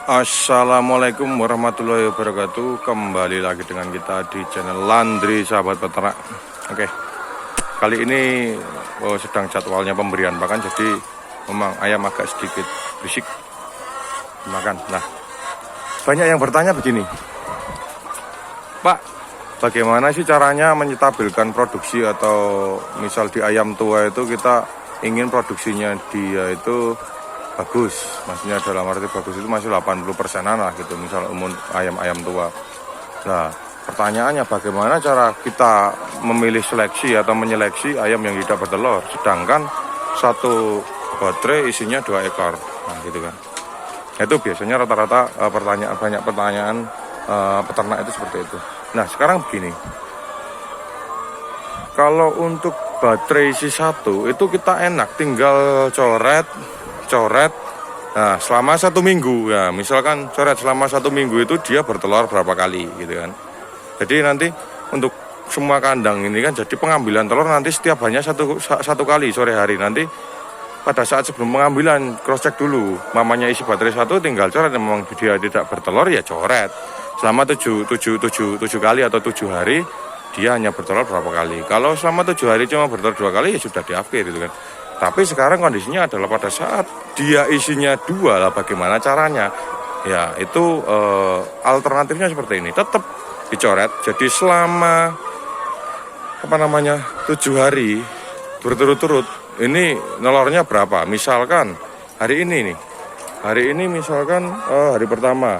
Assalamualaikum warahmatullahi wabarakatuh. Kembali lagi dengan kita di channel Landri Sahabat Peternak. Oke, kali ini sedang jadwalnya pemberian pakan, jadi memang ayam agak sedikit berisik makan. Nah, banyak yang bertanya begini, Pak, bagaimana sih caranya menyetabilkan produksi, atau misal di ayam tua itu kita ingin produksinya dia itu bagus, maksudnya dalam arti bagus itu masih 80%-an lah gitu, misal umum ayam-ayam tua. Nah, pertanyaannya bagaimana cara kita memilih seleksi atau menyeleksi ayam yang tidak bertelur, sedangkan satu baterai isinya 2 ekor, nah gitu kan. Itu biasanya rata-rata banyak pertanyaan peternak itu seperti itu. Nah, sekarang begini, kalau untuk baterai isi 1 itu kita enak, tinggal coret. Nah, selama 1 minggu ya, misalkan coret selama 1 minggu itu dia bertelur berapa kali gitu kan. Jadi nanti untuk semua kandang ini kan jadi pengambilan telur nanti setiap hanya satu kali sore hari. Nanti pada saat sebelum pengambilan cross check dulu, mamanya isi baterai 1 tinggal coret, memang dia tidak bertelur ya coret. Selama 7 kali atau 7 hari dia hanya bertelur berapa kali. Kalau selama 7 hari cuma bertelur 2 kali ya sudah diakhir gitu kan. Tapi sekarang kondisinya adalah pada saat dia isinya 2 lah, bagaimana caranya? Ya itu alternatifnya seperti ini, tetap dicoret. Jadi selama 7 hari berturut-turut ini nelornya berapa? Misalkan hari ini misalkan hari pertama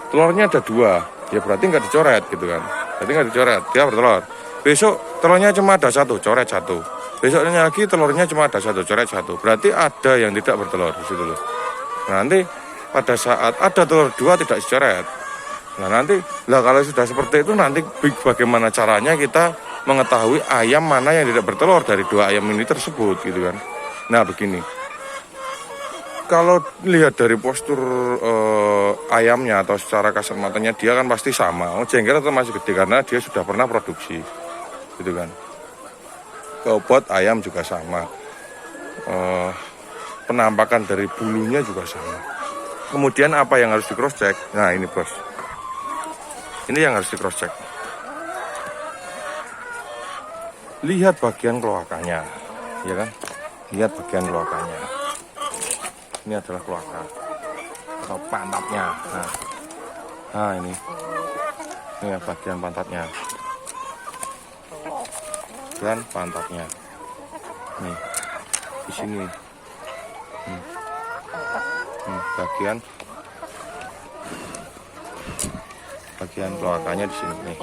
telurnya ada 2, ya berarti nggak dicoret gitu kan. Berarti nggak dicoret, dia bertelur. Besok telurnya cuma ada 1, coret 1. Besoknya lagi telurnya cuma ada 1, coret 1. Berarti ada yang tidak bertelur di situ loh. Nanti pada saat ada telur 2 tidak dicoret. Nah nanti kalau sudah seperti itu, nanti bagaimana caranya kita mengetahui ayam mana yang tidak bertelur dari 2 ayam ini tersebut gitu kan. Nah begini, kalau lihat dari postur ayamnya atau secara kasat matanya, dia kan pasti sama. Jengkel atau masih gede karena dia sudah pernah produksi gitu kan. Bobot ayam juga sama, penampakan dari bulunya juga sama. Kemudian apa yang harus di cross check? Nah ini bos, ini yang harus di cross check. Lihat bagian kloakanya, ya kan? Lihat bagian kloakanya. Ini adalah kloaka atau pantatnya. Nah ini bagian pantatnya. Dan pantatnya nih di sini, bagian kloakanya di sini nih.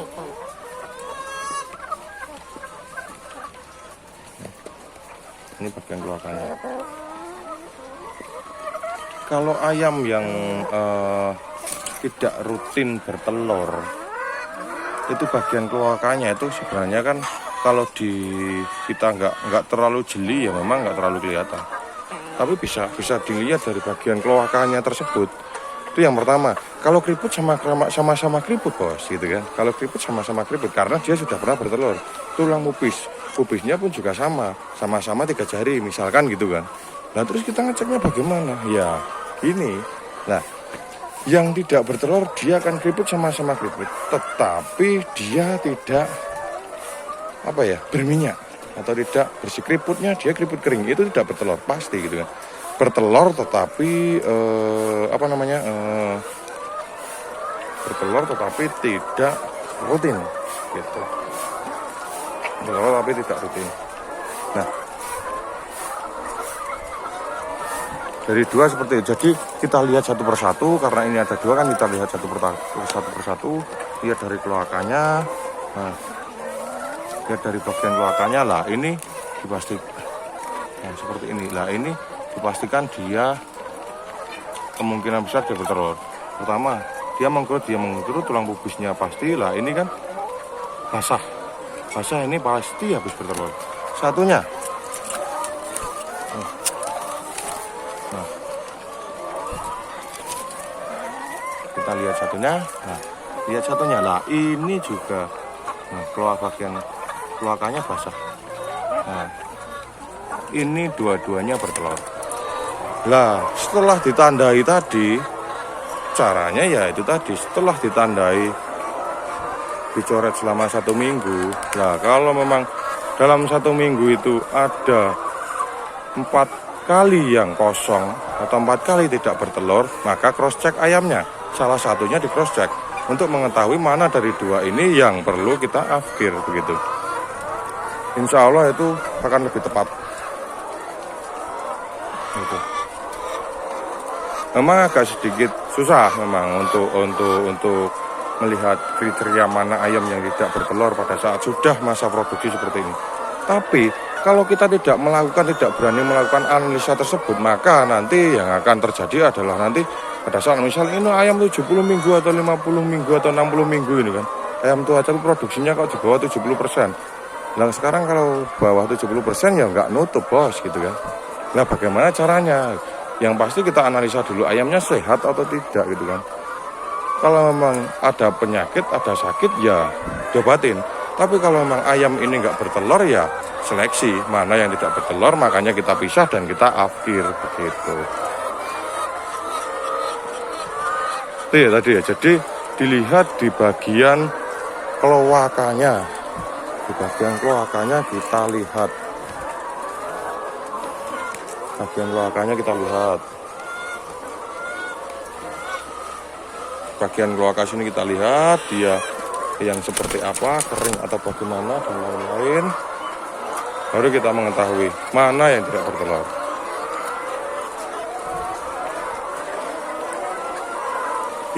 Ini bagian kloakanya. Kalau ayam yang tidak rutin bertelur, itu bagian kloakanya itu sebenarnya kan, kalau kita nggak terlalu jeli ya memang nggak terlalu kelihatan. Tapi bisa dilihat dari bagian kloakanya tersebut. Itu yang pertama. Kalau keriput sama-sama keriput bos gitu kan. Kalau keriput sama-sama keriput karena dia sudah pernah bertelur. Tulang pupisnya pun juga sama-sama 3 jari misalkan gitu kan. Nah terus kita ngeceknya bagaimana? Ya ini. Nah yang tidak bertelur dia akan keriput sama-sama keriput, tetapi dia tidak berminyak atau tidak bersih keriputnya, dia keriput kering, itu tidak bertelur pasti gitu kan. Bertelur tetapi bertelur tetapi tidak rutin gitu. Bertelur tapi tidak rutin. Nah dari 2 seperti itu. Jadi kita lihat satu persatu, karena ini ada 2 kan, kita lihat satu persatu. Lihat dari kloakanya. Nah lihat dari bagian kloakanya lah, ini dipastikan seperti ini lah, ini dipastikan dia kemungkinan besar dia bertelur. Pertama dia menggerut, tulang pubisnya pasti lah, ini kan basah, ini pasti habis bertelur. Satunya nah kita lihat satunya. Nah lihat satunya lah, ini juga bagian kloakanya basah. Nah, ini dua-duanya bertelur. Lah, setelah ditandai tadi, Caranya ya itu tadi, setelah ditandai dicoret selama 1 minggu. Nah, kalau memang dalam 1 minggu itu ada 4 kali yang kosong atau 4 kali tidak bertelur, maka cross check ayamnya. Salah satunya di cross check untuk mengetahui mana dari 2 ini yang perlu kita afkir begitu. Insya Allah itu akan lebih tepat. Gitu. Memang agak sedikit susah memang untuk melihat kriteria mana ayam yang tidak bertelur pada saat sudah masa produksi seperti ini. Tapi kalau kita tidak berani melakukan analisa tersebut, maka nanti yang akan terjadi adalah nanti pada saat misalnya ini ayam 70 minggu atau 50 minggu atau 60 minggu ini kan, ayam tua tapi produksinya kok di bawah 70%. Nah sekarang kalau bawah 70% ya nggak nutup bos gitu kan. Nah bagaimana caranya? Yang pasti kita analisa dulu ayamnya sehat atau tidak gitu kan. Kalau memang ada penyakit, ada sakit ya diobatin. Tapi kalau memang ayam ini nggak bertelur ya seleksi. Mana yang tidak bertelur makanya kita pisah dan kita afkir begitu. Itu ya tadi ya. Jadi dilihat di bagian keloakannya. Di bagian keloakannya kita lihat. Bagian keloakannya kita lihat. Bagian kloaka sini kita lihat dia yang seperti apa, kering atau bagaimana dan lain-lain. Baru kita mengetahui mana yang tidak bertelur.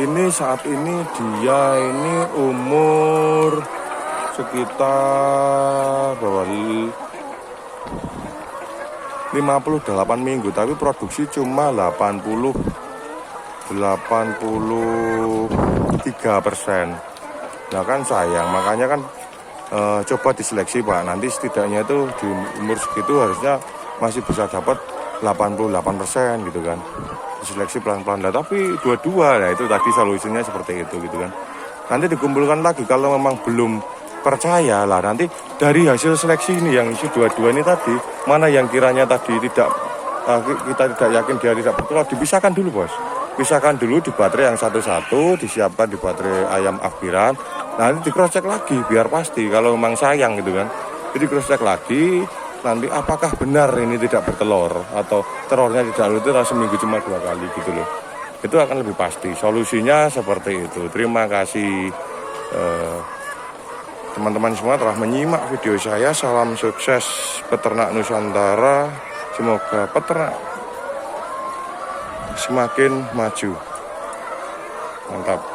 Ini saat ini dia ini umur sekitar bawah 58 minggu, tapi produksi cuma 83%. Nah kan sayang, makanya kan coba diseleksi Pak. Nanti setidaknya itu di umur segitu harusnya masih bisa dapat 88% gitu kan. Diseleksi pelan-pelan. Nah, tapi dua-dua, nah itu tadi solusinya seperti itu gitu kan. Nanti dikumpulkan lagi kalau memang belum percaya lah, nanti dari hasil seleksi ini yang isi dua-dua ini tadi, mana yang kiranya tadi tidak kita tidak yakin dia tidak bertelur, dipisahkan dulu bos. Pisahkan dulu di baterai yang satu-satu, disiapkan di baterai ayam afkiran. Nanti di cross check lagi biar pasti kalau memang sayang gitu kan. Jadi cross check lagi nanti apakah benar ini tidak bertelur atau telurnya tidak itu seminggu cuma 2 kali gitu loh. Itu akan lebih pasti. Solusinya seperti itu. Terima kasih teman-teman semua telah menyimak video saya. Salam sukses peternak Nusantara. Semoga peternak semakin maju. Mantap.